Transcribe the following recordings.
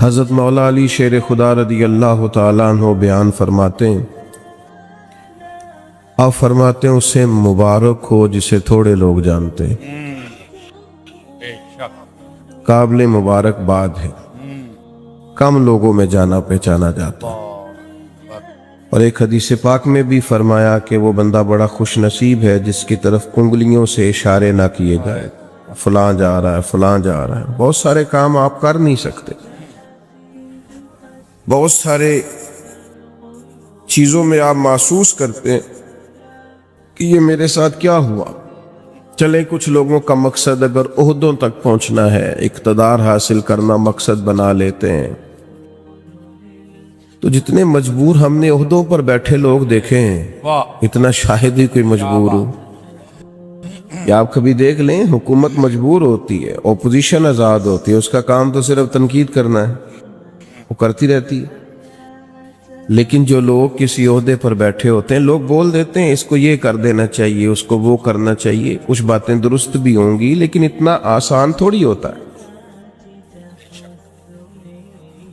حضرت مولا علی شیر خدا رضی اللہ تعالیٰ عنہ بیان فرماتے ہیں، آپ فرماتے ہیں اسے مبارک ہو جسے تھوڑے لوگ جانتے ہیں، قابل مبارکباد ہے، کم لوگوں میں جانا پہچانا جاتا ہے۔ اور ایک حدیث پاک میں بھی فرمایا کہ وہ بندہ بڑا خوش نصیب ہے جس کی طرف انگلیوں سے اشارے نہ کیے جائے، فلاں جا رہا ہے، فلاں جا رہا ہے۔ بہت سارے کام آپ کر نہیں سکتے، بہت سارے چیزوں میں آپ محسوس کرتے ہیں کہ یہ میرے ساتھ کیا ہوا۔ چلیں کچھ لوگوں کا مقصد اگر عہدوں تک پہنچنا ہے، اقتدار حاصل کرنا مقصد بنا لیتے ہیں، تو جتنے مجبور ہم نے عہدوں پر بیٹھے لوگ دیکھے ہیں، اتنا شاہد ہی کوئی مجبور ہو۔ یا آپ کبھی دیکھ لیں، حکومت مجبور ہوتی ہے، اپوزیشن آزاد ہوتی ہے، اس کا کام تو صرف تنقید کرنا ہے، وہ کرتی رہتی ہے۔ لیکن جو لوگ کسی عہدے پر بیٹھے ہوتے ہیں، لوگ بول دیتے ہیں اس کو یہ کر دینا چاہیے، اس کو وہ کرنا چاہیے، کچھ باتیں درست بھی ہوں گی لیکن اتنا آسان تھوڑی ہوتا ہے۔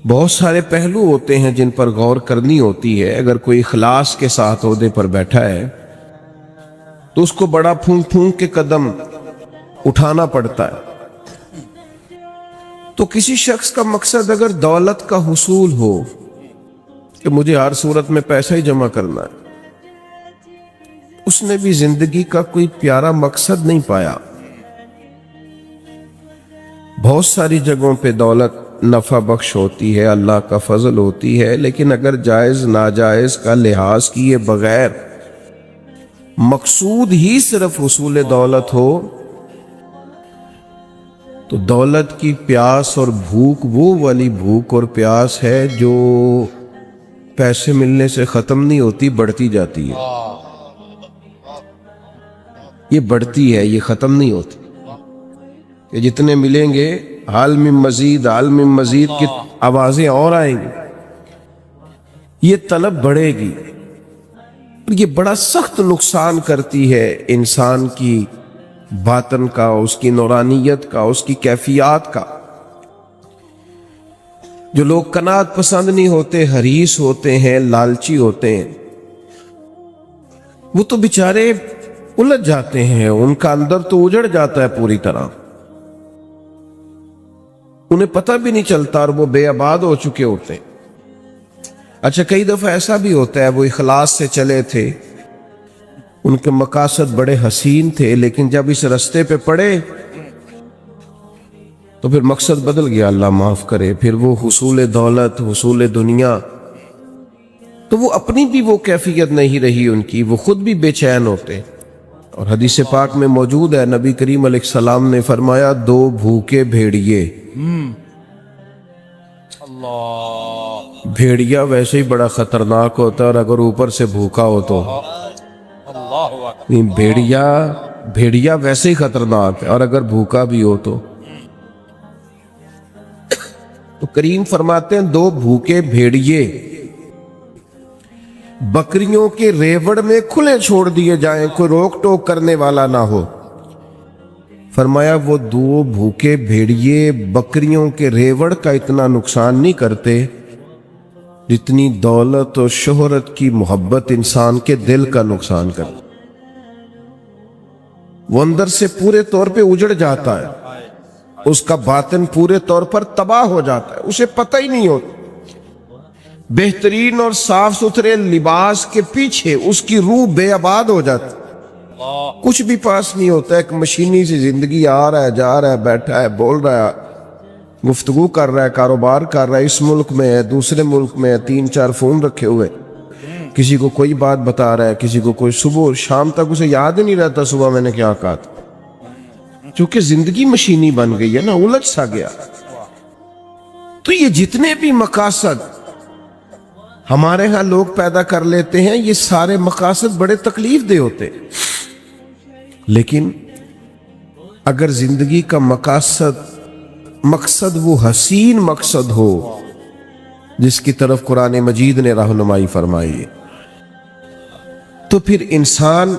بہت سارے پہلو ہوتے ہیں جن پر غور کرنی ہوتی ہے۔ اگر کوئی اخلاص کے ساتھ عہدے پر بیٹھا ہے تو اس کو بڑا پھونک پھونک کے قدم اٹھانا پڑتا ہے۔ تو کسی شخص کا مقصد اگر دولت کا حصول ہو کہ مجھے ہر صورت میں پیسہ ہی جمع کرنا ہے، اس نے بھی زندگی کا کوئی پیارا مقصد نہیں پایا۔ بہت ساری جگہوں پہ دولت نفع بخش ہوتی ہے، اللہ کا فضل ہوتی ہے، لیکن اگر جائز ناجائز کا لحاظ کیے بغیر مقصود ہی صرف حصول دولت ہو تو دولت کی پیاس اور بھوک وہ والی بھوک اور پیاس ہے جو پیسے ملنے سے ختم نہیں ہوتی، بڑھتی جاتی ہے۔ یہ بڑھتی ہے، یہ ختم نہیں ہوتی کہ جتنے ملیں گے حال میں مزید، حال میں مزید کی آوازیں اور آئیں گی، یہ طلب بڑھے گی۔ یہ بڑا سخت نقصان کرتی ہے انسان کی باطن کا، اس کی نورانیت کا، اس کی کیفیات کا۔ جو لوگ قناعت پسند نہیں ہوتے، حریص ہوتے ہیں، لالچی ہوتے ہیں، وہ تو بیچارے الجھ جاتے ہیں، ان کا اندر تو اجڑ جاتا ہے پوری طرح، انہیں پتہ بھی نہیں چلتا اور وہ بے آباد ہو چکے ہوتے ہیں۔ اچھا کئی دفعہ ایسا بھی ہوتا ہے وہ اخلاص سے چلے تھے، ان کے مقاصد بڑے حسین تھے، لیکن جب اس رستے پہ پڑے تو پھر مقصد بدل گیا، اللہ معاف کرے، پھر وہ حصول دولت، حصول دنیا، تو وہ اپنی بھی وہ کیفیت نہیں رہی ان کی، وہ خود بھی بے چین ہوتے۔ اور حدیث پاک میں موجود ہے، نبی کریم علیہ السلام نے فرمایا، دو بھوکے بھیڑیے، بھیڑیا ویسے ہی بڑا خطرناک ہوتا ہے، اور اگر اوپر سے بھوکا ہو تو بھیڑیا ویسے ہی خطرناک ہے، اور اگر بھوکا بھی ہو تو کریم فرماتے ہیں دو بھوکے بھیڑیے بکریوں کے ریوڑ میں کھلے چھوڑ دیے جائیں، کوئی روک ٹوک کرنے والا نہ ہو۔ فرمایا وہ دو بھوکے بھیڑیے بکریوں کے ریوڑ کا اتنا نقصان نہیں کرتے جتنی دولت اور شہرت کی محبت انسان کے دل کا نقصان کرتی۔ وہ اندر سے پورے طور پہ اجڑ جاتا ہے، اس کا باطن پورے طور پر تباہ ہو جاتا ہے، اسے پتہ ہی نہیں ہوتا۔ بہترین اور صاف ستھرے لباس کے پیچھے اس کی روح بے آباد ہو جاتی، کچھ بھی پاس نہیں ہوتا، ایک مشینی سی زندگی، آ رہا ہے، جا رہا ہے، بیٹھا ہے، بول رہا ہے، گفتگو کر رہا ہے، کاروبار کر رہا ہے، اس ملک میں ہے، دوسرے ملک میں ہے، 3-4 فون رکھے ہوئے، کسی کو کوئی بات بتا رہا ہے، کسی کو کوئی، صبح شام تک اسے یاد ہی نہیں رہتا صبح میں نے کیا کہا تھا، چونکہ زندگی مشینی بن گئی ہے نا، الجھ سا گیا۔ تو یہ جتنے بھی مقاصد ہمارے ہاں لوگ پیدا کر لیتے ہیں، یہ سارے مقاصد بڑے تکلیف دہ ہوتے، لیکن اگر زندگی کا مقصد وہ حسین مقصد ہو جس کی طرف قرآن مجید نے رہنمائی فرمائی ہے، تو پھر انسان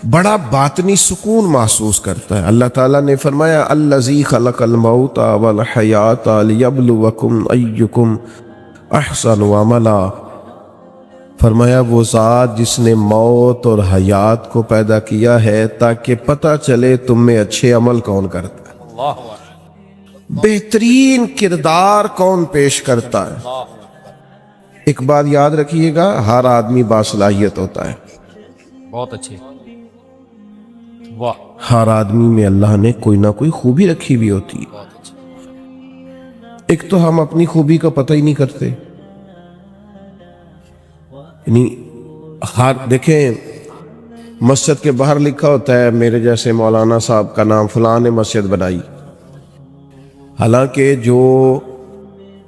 بڑا باطنی سکون محسوس کرتا ہے۔ اللہ تعالیٰ نے فرمایا الذی خلق الموت والحیات لیبلوکم ایکم احسن عملا، فرمایا وہ ذات جس نے موت اور حیات کو پیدا کیا ہے تاکہ پتہ چلے تم میں اچھے عمل کون کرتا ہے، بہترین کردار کون پیش کرتا ہے۔ ایک بات یاد رکھیے گا، ہر آدمی باصلاحیت ہوتا ہے، بہت اچھے، واہ، ہر آدمی میں اللہ نے کوئی نہ کوئی خوبی رکھی ہوئی ہوتی ہے۔ بہت اچھے، ایک تو ہم اپنی خوبی کا پتہ ہی نہیں کرتے، یعنی دیکھیں مسجد کے باہر لکھا ہوتا ہے میرے جیسے مولانا صاحب کا نام فلاں نے مسجد بنائی، حالانکہ جو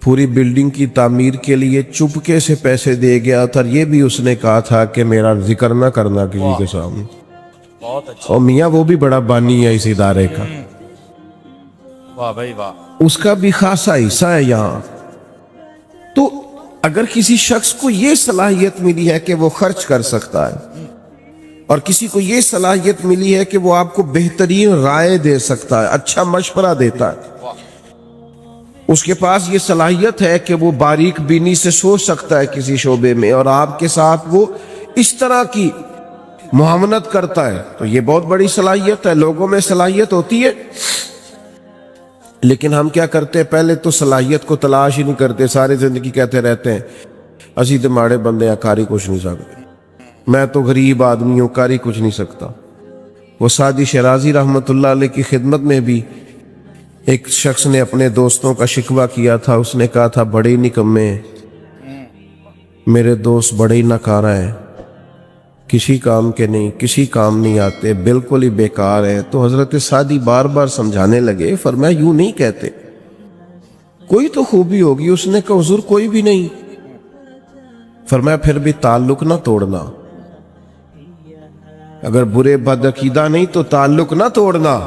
پوری بلڈنگ کی تعمیر کے لیے چپکے سے پیسے دے گیا تھا، یہ بھی اس نے کہا تھا کہ میرا ذکر نہ کرنا کسی کے سامنے، بہت اچھا، اور میاں وہ بھی بڑا بانی ہے اس ادارے کا، واہ بھائی واہ، اس کا بھی خاصا حصہ ہے یہاں۔ تو اگر کسی شخص کو یہ صلاحیت ملی ہے کہ وہ خرچ کر سکتا ہے، اور کسی کو یہ صلاحیت ملی ہے کہ وہ آپ کو بہترین رائے دے سکتا ہے، اچھا مشورہ دیتا ہے، اس کے پاس یہ صلاحیت ہے کہ وہ باریک بینی سے سوچ سکتا ہے کسی شعبے میں، اور آپ کے ساتھ وہ اس طرح کی معاونت کرتا ہے، تو یہ بہت بڑی صلاحیت ہے۔ لوگوں میں صلاحیت ہوتی ہے، لیکن ہم کیا کرتے ہیں، پہلے تو صلاحیت کو تلاش ہی نہیں کرتے، ساری زندگی کہتے رہتے ہیں اسی تو ماڑے بندے ہیں، کاری کچھ نہیں سکتے، میں تو غریب آدمی ہوں، کاری کچھ نہیں سکتا۔ وہ سعدی شیرازی رحمت اللہ علیہ کی خدمت میں بھی ایک شخص نے اپنے دوستوں کا شکوہ کیا تھا، اس نے کہا تھا بڑے نکمے ہیں میرے دوست، بڑے ہی ناکارہ ہیں، کسی کام کے نہیں، کسی کام نہیں آتے، بالکل ہی بیکار ہیں۔ تو حضرت سعدی بار بار سمجھانے لگے، فرمایا یوں نہیں کہتے، کوئی تو خوبی ہوگی۔ اس نے کہا حضور کوئی بھی نہیں۔ فرمایا پھر بھی تعلق نہ توڑنا، اگر برے بدعقیدہ نہیں تو تعلق نہ توڑنا،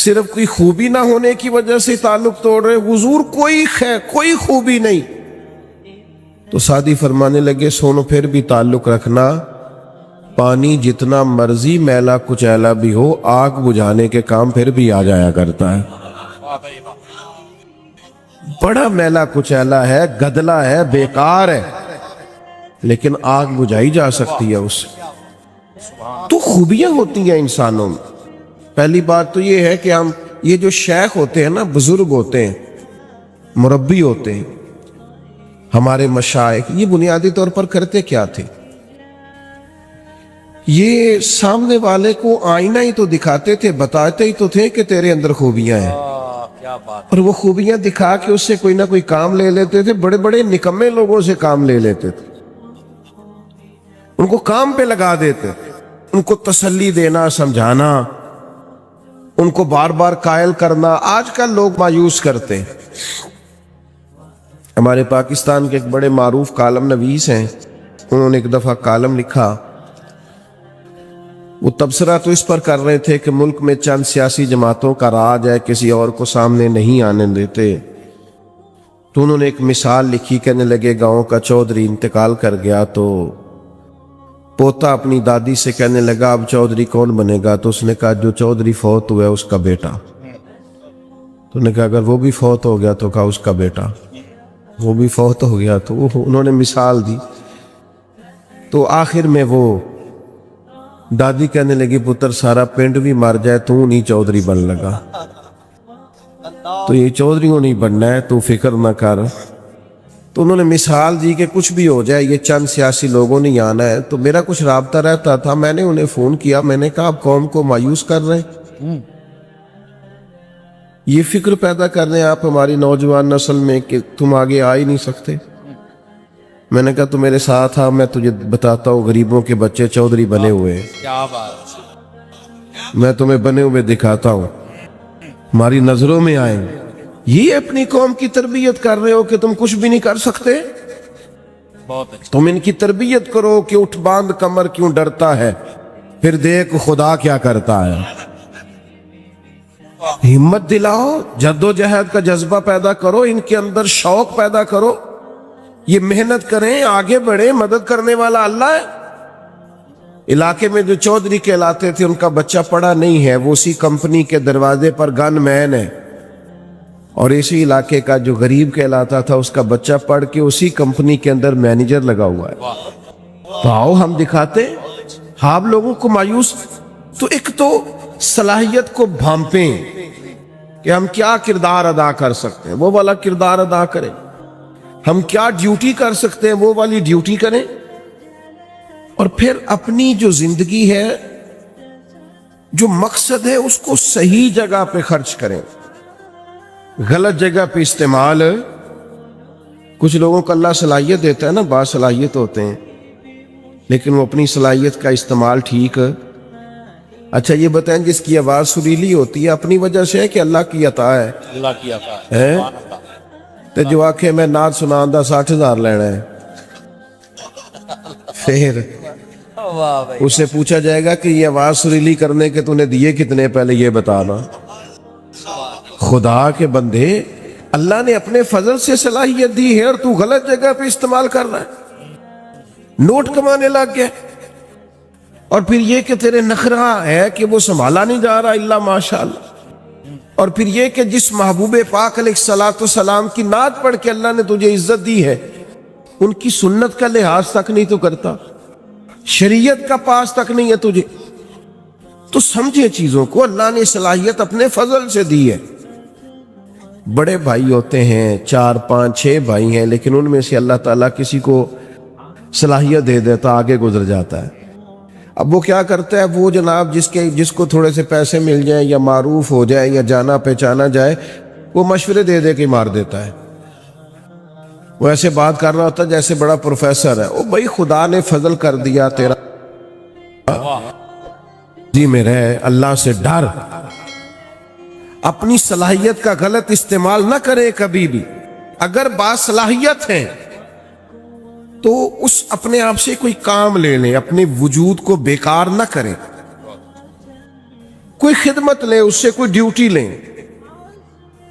صرف کوئی خوبی نہ ہونے کی وجہ سے تعلق توڑ رہے، حضور کوئی خوبی نہیں۔ تو سعدی فرمانے لگے سونو پھر بھی تعلق رکھنا، پانی جتنا مرضی میلا کچیلا بھی ہو، آگ بجھانے کے کام پھر بھی آ جایا کرتا ہے۔ بڑا میلا کچیلا ہے، گدلا ہے، بیکار ہے، لیکن آگ بجھائی جا سکتی ہے اس سے۔ تو خوبیاں ہوتی ہیں انسانوں میں۔ پہلی بات تو یہ ہے کہ ہم یہ جو شیخ ہوتے ہیں نا، بزرگ ہوتے ہیں، مربی ہوتے ہیں، ہمارے مشائخ، یہ بنیادی طور پر کرتے کیا تھے؟ یہ سامنے والے کو آئینہ ہی تو دکھاتے تھے، بتاتے ہی تو تھے کہ تیرے اندر خوبیاں ہیں، کیا بات، اور وہ خوبیاں دکھا کے اس سے کوئی نہ کوئی کام لے لیتے تھے۔ بڑے بڑے نکمے لوگوں سے کام لے لیتے تھے، ان کو کام پہ لگا دیتے، ان کو تسلی دینا، سمجھانا، ان کو بار بار قائل کرنا۔ آج کل لوگ مایوس کرتے ہیں۔ ہمارے پاکستان کے ایک بڑے معروف کالم نویس ہیں، انہوں نے ایک دفعہ کالم لکھا، وہ تبصرہ تو اس پر کر رہے تھے کہ ملک میں چند سیاسی جماعتوں کا راج ہے، کسی اور کو سامنے نہیں آنے دیتے۔ تو انہوں نے ایک مثال لکھی، کہنے لگے گاؤں کا چودھری انتقال کر گیا تو پوتا اپنی دادی سے کہنے لگا اب چودھری کون بنے گا؟ تو اس نے کہا جو چودھری فوت ہوا ہے اس کا بیٹا۔ تو نے کہا اگر وہ بھی فوت ہو گیا؟ تو کہا اس کا بیٹا۔ وہ بھی فوت ہو گیا تو انہوں نے مثال دی۔ تو آخر میں وہ دادی کہنے لگی پتر سارا پنڈ بھی مر جائے تو نہیں چودھری بن لگا، تو یہ چودھریوں نہیں بننا ہے، تو فکر نہ کر۔ تو انہوں نے مثال دی کہ کچھ بھی ہو جائے، یہ چند سیاسی لوگوں نے آنا ہے۔ تو میرا کچھ رابطہ رہتا تھا، میں نے انہیں فون کیا، میں نے کہا آپ قوم کو مایوس کر رہے ہیں، یہ فکر پیدا کر رہے ہیں آپ ہماری نوجوان نسل میں کہ تم آگے آ ہی نہیں سکتے۔ میں نے کہا تو میرے ساتھ آ، میں تجھے بتاتا ہوں غریبوں کے بچے چودھری بنے ہوئے ہیں، کیا بات، میں تمہیں بنے ہوئے دکھاتا ہوں، ہماری نظروں میں آئیں۔ یہ اپنی قوم کی تربیت کر رہے ہو کہ تم کچھ بھی نہیں کر سکتے؟ بہت اچھا، تم ان کی تربیت کرو کہ اٹھ باندھ کمر کیوں ڈرتا ہے، پھر دیکھ خدا کیا کرتا ہے۔ ہمت دلاؤ، جد و جہد کا جذبہ پیدا کرو، ان کے اندر شوق پیدا کرو، یہ محنت کریں، آگے بڑھیں، مدد کرنے والا اللہ ہے۔ علاقے میں جو چودھری کہلاتے تھے ان کا بچہ پڑھا نہیں ہے، وہ اسی کمپنی کے دروازے پر گن مین ہے، اور اسی علاقے کا جو غریب کہلاتا تھا اس کا بچہ پڑھ کے اسی کمپنی کے اندر مینیجر لگا ہوا ہے۔ تو آؤ ہم دکھاتے ہیں، آپ لوگوں کو مایوس، تو ایک تو صلاحیت کو بھانپیں کہ ہم کیا کردار ادا کر سکتے ہیں، وہ والا کردار ادا کریں، ہم کیا ڈیوٹی کر سکتے ہیں وہ والی ڈیوٹی کریں، اور پھر اپنی جو زندگی ہے، جو مقصد ہے، اس کو صحیح جگہ پہ خرچ کریں، غلط جگہ پہ استعمال۔ کچھ لوگوں کو اللہ صلاحیت دیتا ہے نا، باصلاحیت ہوتے ہیں، لیکن وہ اپنی صلاحیت کا استعمال ٹھیک۔ اچھا یہ بتائیں، جس کی آواز سریلی ہوتی ہے اپنی وجہ سے ہے کہ اللہ کی عطا ہے؟ اللہ کی عطا ہے؟ سبحان اللہ۔ تو جو آنکھیں میں نعت سناندہ 60,000 لینا ہے، پھر واہ بھائی، اس سے پوچھا جائے گا کہ یہ آواز سریلی کرنے کے تو نے دیے کتنے، پہلے یہ بتانا۔ خدا کے بندے، اللہ نے اپنے فضل سے صلاحیت دی ہے اور تو غلط جگہ پہ استعمال کر رہا ہے، نوٹ کمانے لگ گیا، اور پھر یہ کہ تیرے نخرہ ہے کہ وہ سنبھالا نہیں جا رہا الا ماشاءاللہ، اور پھر یہ کہ جس محبوب پاک علیہ الصلوۃ والسلام کی نعت پڑھ کے اللہ نے تجھے عزت دی ہے، ان کی سنت کا لحاظ تک نہیں تو کرتا، شریعت کا پاس تک نہیں ہے تجھے۔ تو سمجھے چیزوں کو، اللہ نے صلاحیت اپنے فضل سے دی ہے۔ بڑے بھائی ہوتے ہیں، 4 5 6 بھائی ہیں، لیکن ان میں سے اللہ تعالیٰ کسی کو صلاحیت دے دیتا، آگے گزر جاتا ہے۔ اب وہ کیا کرتا ہے، وہ جناب جس کو تھوڑے سے پیسے مل جائیں یا معروف ہو جائے یا جانا پہچانا جائے، وہ مشورے دے دے کے مار دیتا ہے۔ وہ ایسے بات کر رہا ہوتا جیسے بڑا پروفیسر ہے، او بھائی خدا نے فضل کر دیا، تیرا جی میں رہے، اللہ سے ڈر، اپنی صلاحیت کا غلط استعمال نہ کرے کبھی بھی۔ اگر باصلاحیت ہیں تو اس اپنے آپ سے کوئی کام لے لیں، اپنے وجود کو بیکار نہ کریں، کوئی خدمت لیں، اس سے کوئی ڈیوٹی لیں،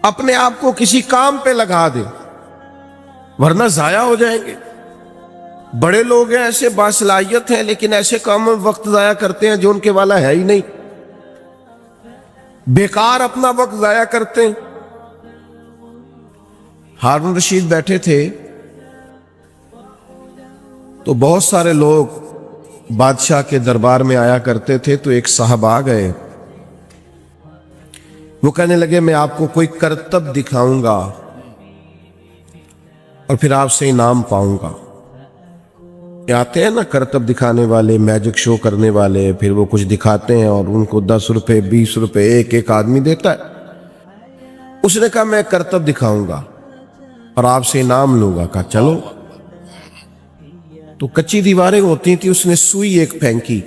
اپنے آپ کو کسی کام پہ لگا دیں، ورنہ ضائع ہو جائیں گے۔ بڑے لوگ ہیں ایسے باصلاحیت ہیں، لیکن ایسے کام میں وقت ضائع کرتے ہیں جو ان کے والا ہے ہی نہیں، بیکار اپنا وقت ضائع کرتے ہیں۔ ہارون رشید بیٹھے تھے تو بہت سارے لوگ بادشاہ کے دربار میں آیا کرتے تھے، تو ایک صاحب آ گئے، وہ کہنے لگے میں آپ کو کوئی کرتب دکھاؤں گا اور پھر آپ سے انعام پاؤں گا۔ یہ آتے ہیں نا کرتب دکھانے والے، میجک شو کرنے والے، پھر وہ کچھ دکھاتے ہیں اور ان کو 10 روپے 20 روپے ایک آدمی دیتا ہے۔ اس نے کہا میں کرتب دکھاؤں گا اور آپ سے انعام لوں گا۔ کہا چلو۔ تو کچی دیواریں ہوتی تھی، اس نے سوئی ایک پھینکی،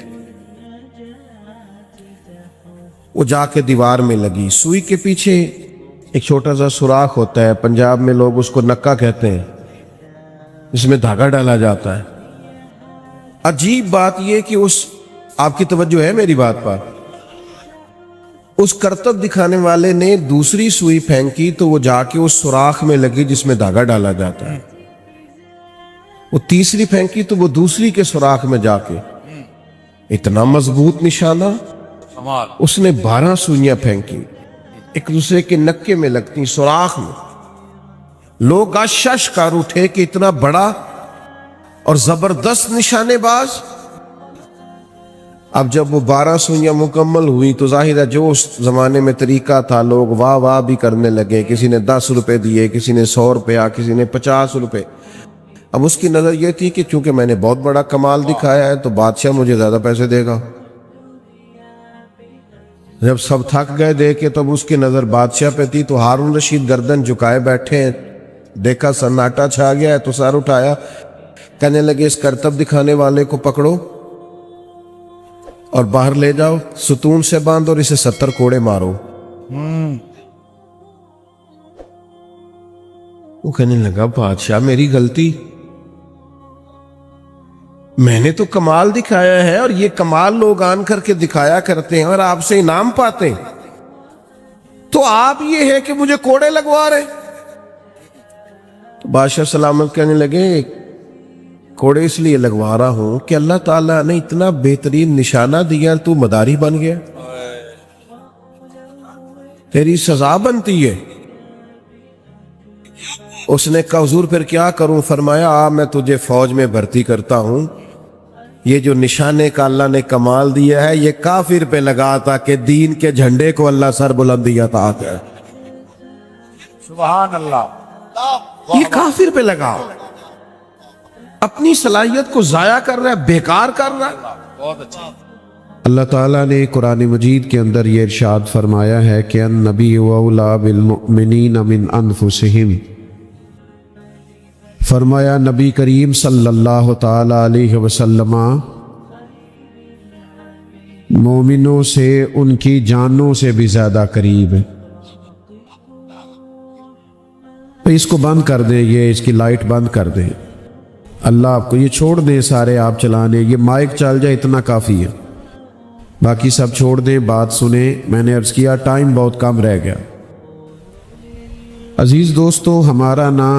وہ جا کے دیوار میں لگی۔ سوئی کے پیچھے ایک چھوٹا سا سوراخ ہوتا ہے، پنجاب میں لوگ اس کو نکا کہتے ہیں، اس میں دھاگا ڈالا جاتا ہے۔ عجیب بات یہ کہ آپ کی توجہ ہے میری بات پر، اس کرتب دکھانے والے نے دوسری سوئی پھینکی تو وہ جا کے اس سوراخ میں لگی جس میں دھاگا ڈالا جاتا ہے۔ وہ تیسری پھینکی تو وہ دوسری کے سوراخ میں جا کے، اتنا مضبوط نشانہ۔ کمال۔ اس نے 12 سوئیاں پھینکی، ایک دوسرے کے نکے میں لگتی، سوراخ میں۔ لوگ آشش کر اٹھے کہ اتنا بڑا اور زبردست نشانے باز۔ اب جب وہ 12 سوئیاں مکمل ہوئی تو ظاہر ہے جو اس زمانے میں طریقہ تھا، لوگ واہ واہ بھی کرنے لگے، کسی نے 10 روپے دیے، کسی نے 100 روپیہ، کسی نے 50 روپے۔ اب اس کی نظر یہ تھی کہ چونکہ میں نے بہت بڑا کمال دکھایا ہے تو بادشاہ مجھے زیادہ پیسے دے گا۔ جب سب تھک گئے دے کے تب اس کی نظر بادشاہ پہ تھی، تو ہارون رشید گردن جھکائے بیٹھے ہیں، دیکھا سناٹا چھا گیا ہے تو سر اٹھایا، کہنے لگے اس کرتب دکھانے والے کو پکڑو اور باہر لے جاؤ، ستون سے باندھ اور اسے 70 کوڑے مارو۔ وہ کہنے لگا بادشاہ میری غلطی، میں نے تو کمال دکھایا ہے اور یہ کمال لوگ آن کر کے دکھایا کرتے ہیں اور آپ سے انعام پاتے ہیں، تو آپ یہ ہے کہ مجھے کوڑے لگوا رہے۔ تو بادشاہ سلامت کہنے لگے کوڑے اس لیے لگوا رہا ہوں کہ اللہ تعالیٰ نے اتنا بہترین نشانہ دیا، تو مداری بن گیا، تیری سزا بنتی ہے۔ اس نے کہا حضور پھر کیا کروں؟ فرمایا میں تجھے فوج میں بھرتی کرتا ہوں، یہ جو نشانے کا اللہ نے کمال دیا ہے یہ کافر پہ لگا تھا کہ دین کے جھنڈے کو اللہ سر بلندی عطا کرے، سبحان اللہ، یہ کافر پہ لگا، اپنی صلاحیت کو ضائع کر رہا ہے، بیکار کر رہا ہے۔ بہت اچھا۔ اللہ تعالیٰ نے قرآن مجید کے اندر یہ ارشاد فرمایا ہے کہ النبی اولیٰ بالمؤمنین من انفسہم، فرمایا نبی کریم صلی اللہ تعالی علیہ وسلم مومنوں سے ان کی جانوں سے بھی زیادہ قریب ہے۔ اس کو بند کر دیں، یہ اس کی لائٹ بند کر دیں، اللہ آپ کو یہ چھوڑ دیں، سارے آپ چلانے، یہ مائک چل جائے اتنا کافی ہے، باقی سب چھوڑ دیں، بات سنیں۔ میں نے عرض کیا ٹائم بہت کم رہ گیا۔ عزیز دوستو، ہمارا نا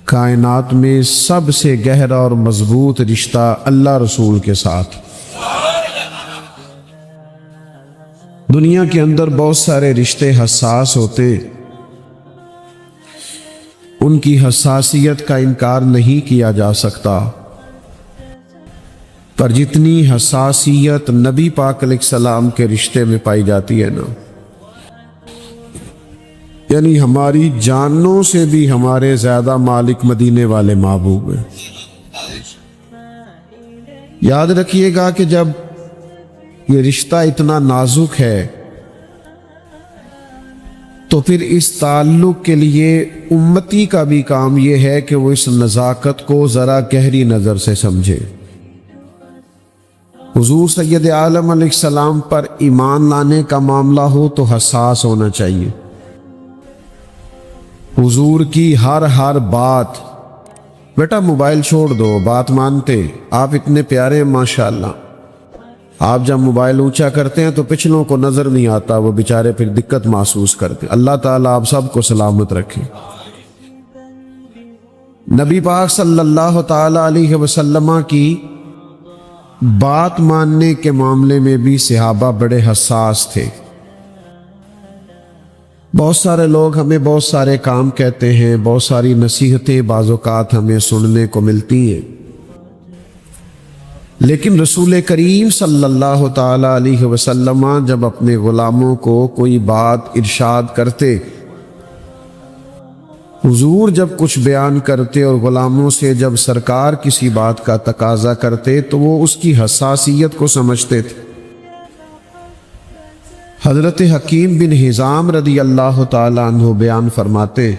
کائنات میں سب سے گہرا اور مضبوط رشتہ اللہ رسول کے ساتھ۔ دنیا کے اندر بہت سارے رشتے حساس ہوتے، ان کی حساسیت کا انکار نہیں کیا جا سکتا، پر جتنی حساسیت نبی پاک علیہ السلام کے رشتے میں پائی جاتی ہے نا، یعنی ہماری جانوں سے بھی ہمارے زیادہ مالک مدینے والے محبوب ہیں۔ یاد رکھیے گا کہ جب یہ رشتہ اتنا نازک ہے تو پھر اس تعلق کے لیے امتی کا بھی کام یہ ہے کہ وہ اس نزاکت کو ذرا گہری نظر سے سمجھے۔ حضور سید عالم علیہ السلام پر ایمان لانے کا معاملہ ہو تو حساس ہونا چاہیے۔ حضور کی ہر بات، بیٹا موبائل چھوڑ دو، بات مانتے، آپ اتنے پیارے ہیں ماشاءاللہ، آپ جب موبائل اونچا کرتے ہیں تو پچھلوں کو نظر نہیں آتا، وہ بیچارے پھر دقت محسوس کرتے۔ اللہ تعالیٰ آپ سب کو سلامت رکھے۔ نبی پاک صلی اللہ تعالی علیہ وسلم کی بات ماننے کے معاملے میں بھی صحابہ بڑے حساس تھے۔ بہت سارے لوگ ہمیں بہت سارے کام کہتے ہیں، بہت ساری نصیحتیں بعض اوقات ہمیں سننے کو ملتی ہیں، لیکن رسول کریم صلی اللہ تعالی علیہ وسلم جب اپنے غلاموں کو کوئی بات ارشاد کرتے، حضور جب کچھ بیان کرتے اور غلاموں سے جب سرکار کسی بات کا تقاضا کرتے تو وہ اس کی حساسیت کو سمجھتے تھے۔ حضرت حکیم بن حزام رضی اللہ تعالی عنہ بیان فرماتے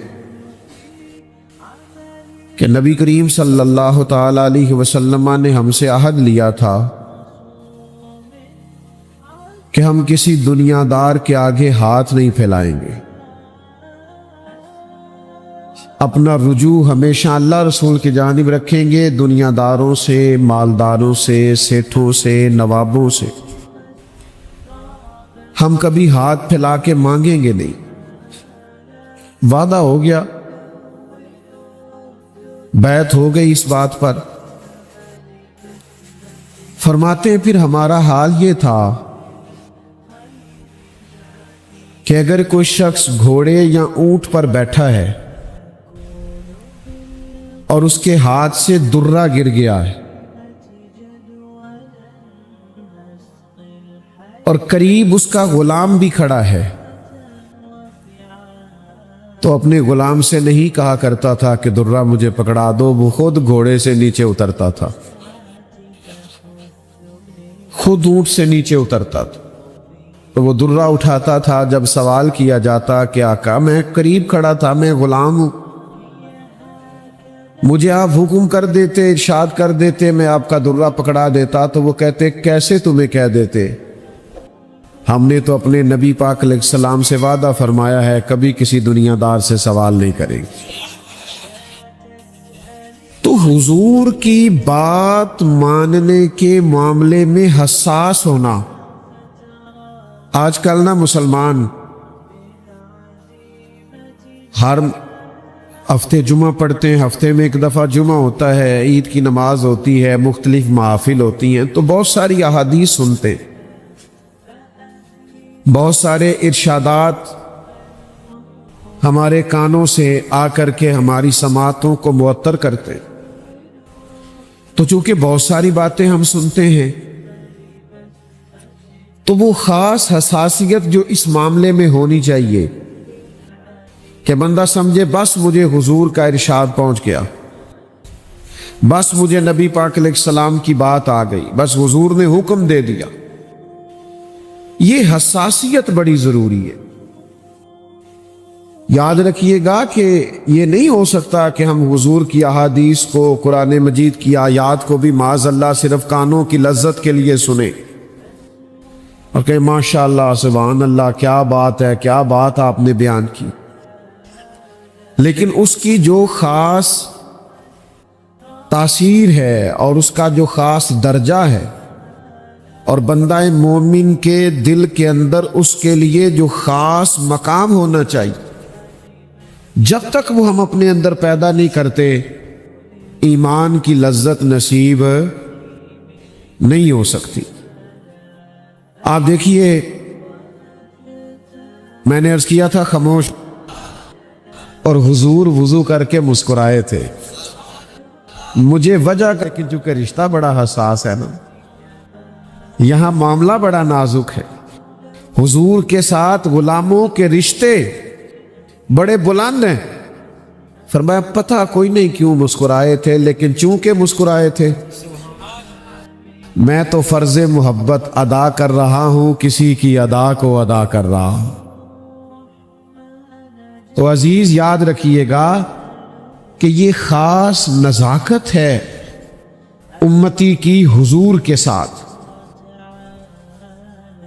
کہ نبی کریم صلی اللہ تعالی علیہ وسلم نے ہم سے عہد لیا تھا کہ ہم کسی دنیا دار کے آگے ہاتھ نہیں پھیلائیں گے، اپنا رجوع ہمیشہ اللہ رسول کی جانب رکھیں گے، دنیا داروں سے، مالداروں سے، سیٹھوں سے، نوابوں سے ہم کبھی ہاتھ پھیلا کے مانگیں گے نہیں۔ وعدہ ہو گیا، بیعت ہو گئی اس بات پر۔ فرماتے ہیں پھر ہمارا حال یہ تھا کہ اگر کوئی شخص گھوڑے یا اونٹ پر بیٹھا ہے اور اس کے ہاتھ سے درہ گر گیا ہے اور قریب اس کا غلام بھی کھڑا ہے تو اپنے غلام سے نہیں کہا کرتا تھا کہ درہ مجھے پکڑا دو، وہ خود گھوڑے سے نیچے اترتا تھا، خود اونٹ سے نیچے اترتا تھا، تو وہ درہ اٹھاتا تھا۔ جب سوال کیا جاتا کہ آقا میں قریب کھڑا تھا، میں غلام ہوں، مجھے آپ حکم کر دیتے، ارشاد کر دیتے، میں آپ کا درہ پکڑا دیتا، تو وہ کہتے کیسے تمہیں کہہ دیتے، ہم نے تو اپنے نبی پاک علیہ السلام سے وعدہ فرمایا ہے کبھی کسی دنیا دار سے سوال نہیں کریں گے۔ تو حضور کی بات ماننے کے معاملے میں حساس ہونا، آج کل نا مسلمان ہر ہفتے جمعہ پڑھتے ہیں، ہفتے میں ایک دفعہ جمعہ ہوتا ہے، عید کی نماز ہوتی ہے، مختلف محافل ہوتی ہیں، تو بہت ساری احادیث سنتے ہیں، بہت سارے ارشادات ہمارے کانوں سے آ کر کے ہماری سماعتوں کو معطر کرتے ہیں۔ تو چونکہ بہت ساری باتیں ہم سنتے ہیں، تو وہ خاص حساسیت جو اس معاملے میں ہونی چاہیے کہ بندہ سمجھے بس مجھے حضور کا ارشاد پہنچ گیا، بس مجھے نبی پاک علیہ السلام کی بات آ گئی، بس حضور نے حکم دے دیا۔ یہ حساسیت بڑی ضروری ہے۔ یاد رکھیے گا کہ یہ نہیں ہو سکتا کہ ہم حضور کی احادیث کو، قرآن مجید کی آیات کو بھی معاذ اللہ صرف کانوں کی لذت کے لیے سنیں اور کہ ماشاء اللہ سبحان اللہ کیا بات ہے، کیا بات آپ نے بیان کی، لیکن اس کی جو خاص تاثیر ہے اور اس کا جو خاص درجہ ہے اور بندہ مومن کے دل کے اندر اس کے لیے جو خاص مقام ہونا چاہیے، جب تک وہ ہم اپنے اندر پیدا نہیں کرتے ایمان کی لذت نصیب نہیں ہو سکتی۔ آپ دیکھیے، میں نے عرض کیا تھا خاموش، اور حضور وضو کر کے مسکرائے تھے، مجھے وجہ کر کے، چونکہ رشتہ بڑا حساس ہے نا، یہاں معاملہ بڑا نازک ہے، حضور کے ساتھ غلاموں کے رشتے بڑے بلند ہیں۔ فرمایا پتہ کوئی نہیں کیوں مسکرائے تھے، لیکن چونکہ مسکرائے تھے، میں تو فرض محبت ادا کر رہا ہوں، کسی کی ادا کو ادا کر رہا ہوں۔ تو عزیز یاد رکھیے گا کہ یہ خاص نزاکت ہے امتی کی حضور کے ساتھ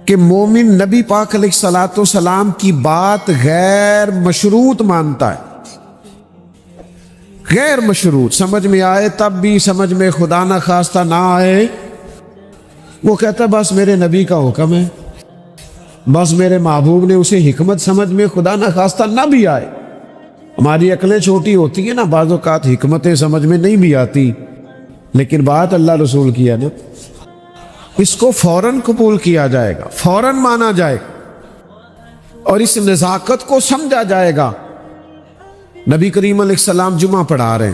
کہ مومن نبی پاک علیہ الصلوۃ والسلام کی بات غیر مشروط مانتا ہے، غیر مشروط، سمجھ میں آئے تب بھی، سمجھ میں خدا نہ خواستہ نہ آئے، وہ کہتا ہے بس میرے نبی کا حکم ہے، بس میرے محبوب نے اسے حکمت سمجھ میں خدا نہ خواستہ نہ بھی آئے۔ ہماری عقلیں چھوٹی ہوتی ہیں نا، بعض اوقات حکمتیں سمجھ میں نہیں بھی آتی، لیکن بات اللہ رسول کی ہے نا، اس کو فوراً قبول کیا جائے گا، فوراً مانا جائے گا اور اس نزاکت کو سمجھا جائے گا۔ نبی کریم علیہ السلام جمعہ پڑھا رہے ہیں،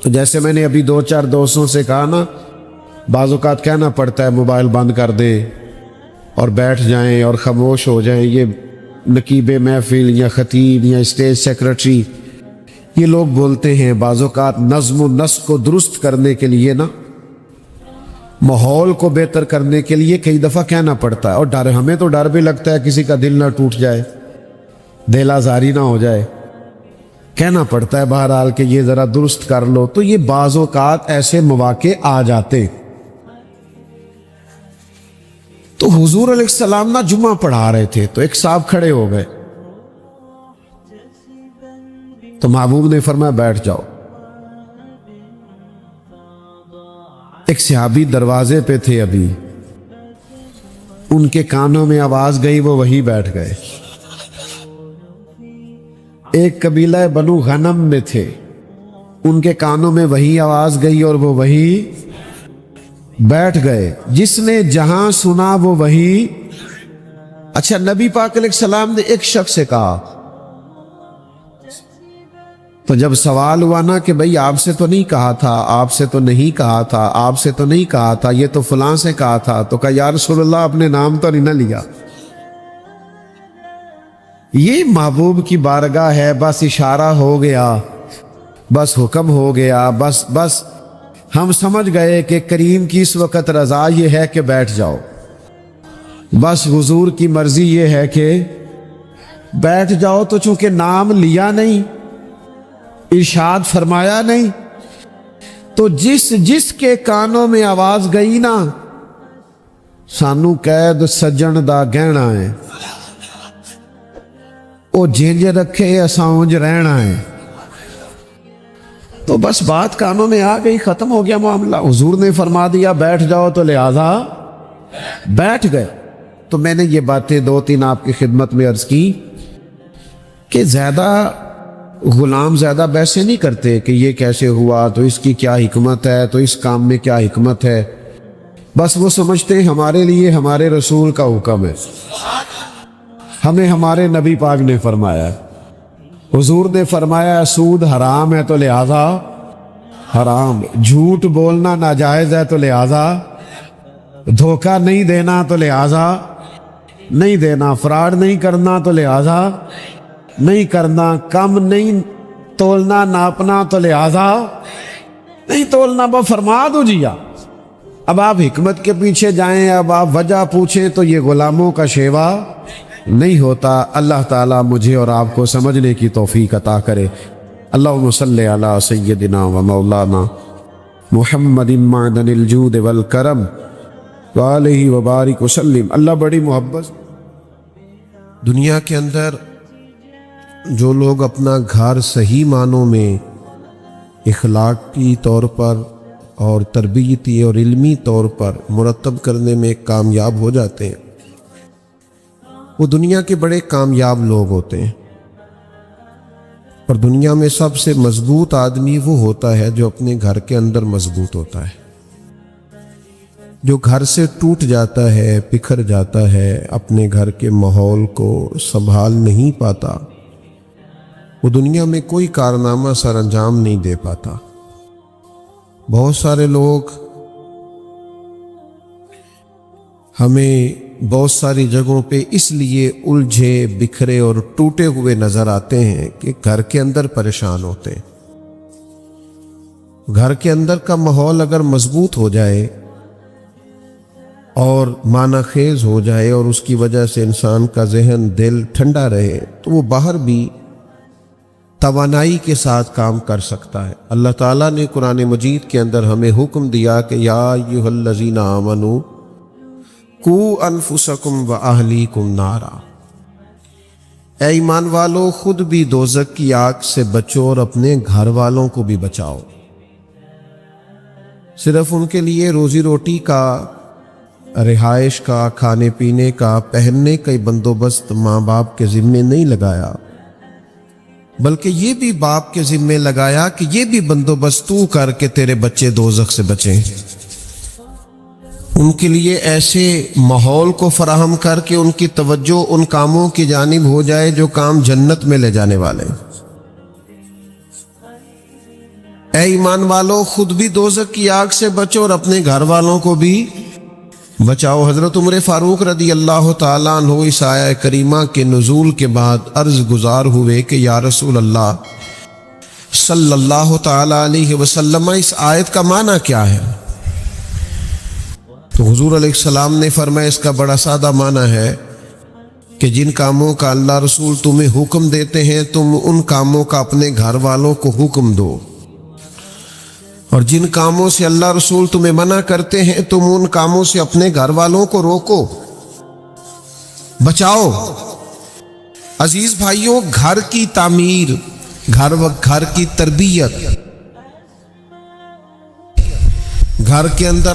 تو جیسے میں نے ابھی دو چار دوستوں سے کہا نا، بعض اوقات کہنا پڑتا ہے موبائل بند کر دے اور بیٹھ جائیں اور خاموش ہو جائیں۔ یہ نقیب محفل یا خطیب یا اسٹیج سیکرٹری یہ لوگ بولتے ہیں، بعض اوقات نظم و نسق کو درست کرنے کے لیے نا، ماحول کو بہتر کرنے کے لیے کئی دفعہ کہنا پڑتا ہے، اور ڈر، ہمیں تو ڈر بھی لگتا ہے کسی کا دل نہ ٹوٹ جائے، دل آزاری نہ ہو جائے، کہنا پڑتا ہے بہرحال کہ یہ ذرا درست کر لو۔ تو یہ بعض اوقات ایسے مواقع آ جاتے۔ تو حضور علیہ السلام نہ جمعہ پڑھا رہے تھے، تو ایک صاحب کھڑے ہو گئے، تو محبوب نے فرمایا بیٹھ جاؤ۔ ایک صحابی دروازے پہ تھے، ابھی ان کے کانوں میں آواز گئی، وہ وہی بیٹھ گئے۔ ایک قبیلہ بنو غنم میں تھے، ان کے کانوں میں وہی آواز گئی اور وہ وہی بیٹھ گئے۔ جس نے جہاں سنا وہ وہی۔ اچھا، نبی پاک علیہ السلام نے ایک شخص سے کہا، تو جب سوال ہوا نا کہ بھئی آپ سے تو نہیں کہا تھا، آپ سے تو نہیں کہا تھا، آپ سے تو نہیں کہا تھا، یہ تو فلاں سے کہا تھا، تو کہا یا رسول اللہ اپنے نام تو نہیں نہ لیا۔ یہ محبوب کی بارگاہ ہے، بس اشارہ ہو گیا، بس حکم ہو گیا، بس ہم سمجھ گئے کہ کریم کی اس وقت رضا یہ ہے کہ بیٹھ جاؤ، بس حضور کی مرضی یہ ہے کہ بیٹھ جاؤ۔ تو چونکہ نام لیا نہیں، ارشاد فرمایا نہیں، تو جس کے کانوں میں آواز گئی نا، سانو قید سجن دا گہنا ہے، او جنج رکھے اساؤنج رہنا ہے۔ تو بس بات کانوں میں آ گئی، ختم ہو گیا معاملہ، حضور نے فرما دیا بیٹھ جاؤ، تو لہذا بیٹھ گئے۔ تو میں نے یہ باتیں دو تین آپ کی خدمت میں عرض کی کہ زیادہ غلام زیادہ بحثیں نہیں کرتے کہ یہ کیسے ہوا، تو اس کی کیا حکمت ہے، تو اس کام میں کیا حکمت ہے. بس وہ سمجھتے ہیں ہمارے لیے ہمارے رسول کا حکم ہے، ہمیں ہمارے نبی پاک نے فرمایا، حضور نے فرمایا سود حرام ہے تو لہذا حرام، جھوٹ بولنا ناجائز ہے تو لہذا، دھوکہ نہیں دینا تو لہذا نہیں دینا، فراڈ نہیں کرنا تو لہذا نہیں کرنا، کم نہیں تولنا ناپنا تو لہذا نہیں تولنا. وہ فرما دو جی. اب آپ حکمت کے پیچھے جائیں، اب آپ وجہ پوچھیں تو یہ غلاموں کا شیوا نہیں ہوتا. اللہ تعالیٰ مجھے اور آپ کو سمجھنے کی توفیق عطا کرے. اللہم صلی علی سیدنا و مولانا محمد معدن الجود والکرم وآلہ وبارک وسلم. اللہ بڑی محبت. دنیا کے اندر جو لوگ اپنا گھر صحیح معنوں میں اخلاقی طور پر اور تربیتی اور علمی طور پر مرتب کرنے میں کامیاب ہو جاتے ہیں، وہ دنیا کے بڑے کامیاب لوگ ہوتے ہیں. اور دنیا میں سب سے مضبوط آدمی وہ ہوتا ہے جو اپنے گھر کے اندر مضبوط ہوتا ہے. جو گھر سے ٹوٹ جاتا ہے، بکھر جاتا ہے، اپنے گھر کے ماحول کو سنبھال نہیں پاتا، وہ دنیا میں کوئی کارنامہ سر انجام نہیں دے پاتا. بہت سارے لوگ ہمیں بہت ساری جگہوں پہ اس لیے الجھے بکھرے اور ٹوٹے ہوئے نظر آتے ہیں کہ گھر کے اندر پریشان ہوتے ہیں. گھر کے اندر کا ماحول اگر مضبوط ہو جائے اور معنی خیز ہو جائے اور اس کی وجہ سے انسان کا ذہن دل ٹھنڈا رہے تو وہ باہر بھی توانائی کے ساتھ کام کر سکتا ہے. اللہ تعالیٰ نے قرآن مجید کے اندر ہمیں حکم دیا کہ یا ایھا الذین آمنوا قوا انفسکم واہلیکم نارا، اے ایمان والو خود بھی دوزخ کی آگ سے بچو اور اپنے گھر والوں کو بھی بچاؤ. صرف ان کے لیے روزی روٹی کا، رہائش کا، کھانے پینے کا، پہننے کا بندوبست ماں باپ کے ذمے نہیں لگایا، بلکہ یہ بھی باپ کے ذمے لگایا کہ یہ بھی بندوبست تو کر کے تیرے بچے دوزخ سے بچیں. ان کے لیے ایسے ماحول کو فراہم کر کے ان کی توجہ ان کاموں کی جانب ہو جائے جو کام جنت میں لے جانے والے. اے ایمان والو خود بھی دوزخ کی آگ سے بچو اور اپنے گھر والوں کو بھی بچاؤ. حضرت عمر فاروق رضی اللہ تعالیٰ عنہ اس آیہ کریمہ کے نزول کے بعد عرض گزار ہوئے کہ یا رسول اللہ صلی اللہ تعالیٰ علیہ وسلم، اس آیت کا معنی کیا ہے؟ تو حضور علیہ السلام نے فرمایا اس کا بڑا سادہ معنی ہے کہ جن کاموں کا اللہ رسول تمہیں حکم دیتے ہیں تم ان کاموں کا اپنے گھر والوں کو حکم دو، اور جن کاموں سے اللہ رسول تمہیں منع کرتے ہیں تم ان کاموں سے اپنے گھر والوں کو روکو، بچاؤ. عزیز بھائیوں، گھر کی تعمیر، گھر کی تربیت، گھر کے اندر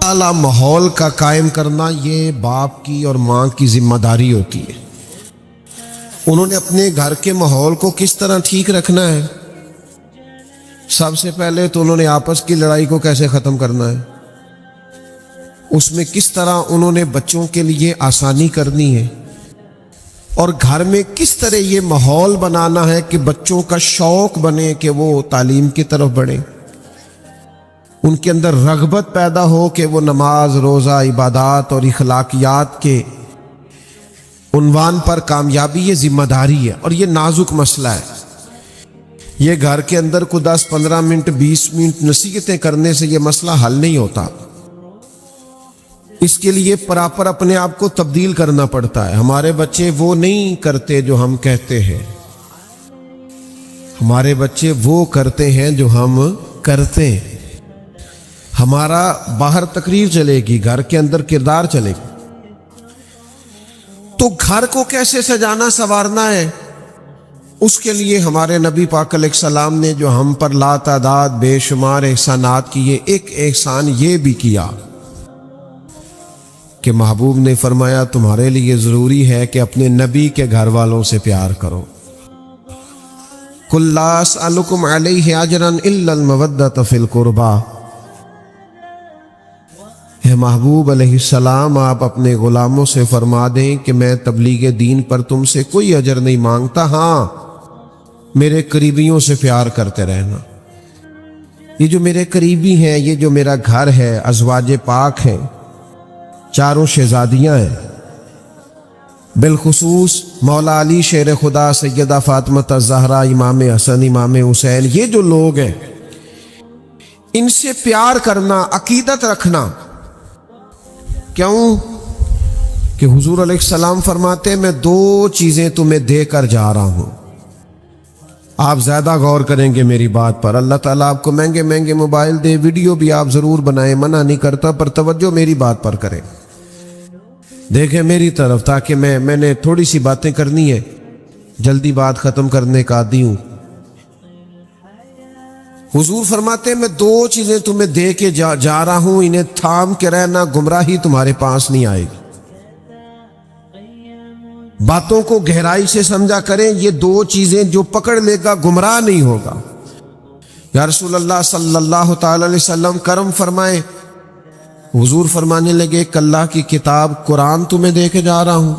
اعلیٰ ماحول کا قائم کرنا یہ باپ کی اور ماں کی ذمہ داری ہوتی ہے. انہوں نے اپنے گھر کے ماحول کو کس طرح ٹھیک رکھنا ہے؟ سب سے پہلے تو انہوں نے آپس کی لڑائی کو کیسے ختم کرنا ہے، اس میں کس طرح انہوں نے بچوں کے لیے آسانی کرنی ہے، اور گھر میں کس طرح یہ ماحول بنانا ہے کہ بچوں کا شوق بنے کہ وہ تعلیم کی طرف بڑھیں، ان کے اندر رغبت پیدا ہو کہ وہ نماز، روزہ، عبادات اور اخلاقیات کے عنوان پر کامیابی. یہ ذمہ داری ہے اور یہ نازک مسئلہ ہے. یہ گھر کے اندر کو 10-15 منٹ 20 منٹ نصیحتیں کرنے سے یہ مسئلہ حل نہیں ہوتا. اس کے لیے پراپر اپنے آپ کو تبدیل کرنا پڑتا ہے. ہمارے بچے وہ نہیں کرتے جو ہم کہتے ہیں، ہمارے بچے وہ کرتے ہیں جو ہم کرتے ہیں. ہمارا باہر تقریر چلے گی، گھر کے اندر کردار چلے گا. تو گھر کو کیسے سجانا سنوارنا ہے، اس کے لیے ہمارے نبی پاک علیہ السلام نے جو ہم پر لا تعداد بے شمار احسانات کیے، ایک احسان یہ بھی کیا کہ محبوب نے فرمایا تمہارے لیے ضروری ہے کہ اپنے نبی کے گھر والوں سے پیار کرو. قُلْ لَا أَسْأَلُكُمْ عَلَيْهِ أَجْرًا إِلَّا الْمَوَدَّةَ فِي الْقُرْبَى. اے محبوب علیہ السلام آپ اپنے غلاموں سے فرما دیں کہ میں تبلیغ دین پر تم سے کوئی اجر نہیں مانگتا، ہاں میرے قریبیوں سے پیار کرتے رہنا. یہ جو میرے قریبی ہیں، یہ جو میرا گھر ہے، ازواج پاک ہیں، چاروں شہزادیاں ہیں، بالخصوص مولا علی شیر خدا، سیدہ فاطمہ الزہرا، امام حسن، امام حسین، یہ جو لوگ ہیں ان سے پیار کرنا، عقیدت رکھنا. کیوں؟ کہ حضور علیہ السلام فرماتے میں 2 چیزیں تمہیں دے کر جا رہا ہوں. آپ زیادہ غور کریں گے میری بات پر. اللہ تعالیٰ آپ کو مہنگے مہنگے موبائل دے، ویڈیو بھی آپ ضرور بنائیں، منع نہیں کرتا، پر توجہ میری بات پر کریں، دیکھیں میری طرف، تاکہ میں نے تھوڑی سی باتیں کرنی ہے، جلدی بات ختم کرنے کا عادی ہوں. حضور فرماتے میں 2 چیزیں تمہیں دے کے جا رہا ہوں، انہیں تھام کے رہنا، گمراہی تمہارے پاس نہیں آئے گی. باتوں کو گہرائی سے سمجھا کریں، یہ 2 چیزیں جو پکڑ لے گا گمراہ نہیں ہوگا. یا رسول اللہ صلی اللہ تعالی علیہ وسلم کرم فرمائے. حضور فرمانے لگے کہ اللہ کی کتاب قرآن تمہیں دے کے جا رہا ہوں،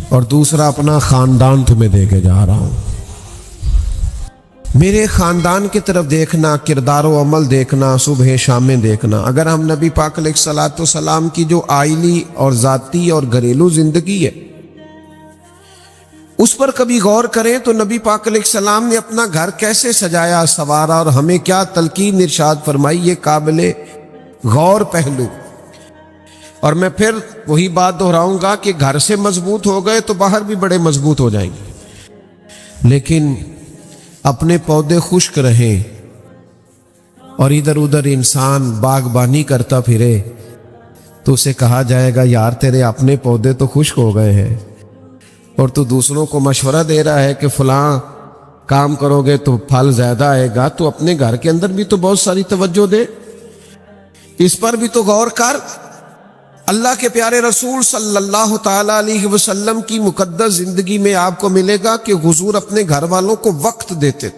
اور دوسرا اپنا خاندان تمہیں دے کے جا رہا ہوں. میرے خاندان کی طرف دیکھنا، کردار و عمل دیکھنا، صبح شامیں دیکھنا. اگر ہم نبی پاک علیہ الصلوۃ والسلام کی جو آئلی اور ذاتی اور گھریلو زندگی ہے اس پر کبھی غور کریں تو نبی پاک علیہ السلام نے اپنا گھر کیسے سجایا سوارا، اور ہمیں کیا تلقین ارشاد فرمائی، یہ قابل غور پہلو. اور میں پھر وہی بات دہراؤں گا کہ گھر سے مضبوط ہو گئے تو باہر بھی بڑے مضبوط ہو جائیں گے. لیکن اپنے پودے خشک رہیں اور ادھر ادھر انسان باغبانی کرتا پھرے تو اسے کہا جائے گا یار تیرے اپنے پودے تو خشک ہو گئے ہیں، اور تو دوسروں کو مشورہ دے رہا ہے کہ فلاں کام کرو گے تو پھل زیادہ آئے گا. تو اپنے گھر کے اندر بھی تو بہت ساری توجہ دے، اس پر بھی تو غور کر. اللہ کے پیارے رسول صلی اللہ تعالی علیہ وسلم کی مقدس زندگی میں آپ کو ملے گا کہ حضور اپنے گھر والوں کو وقت دیتے.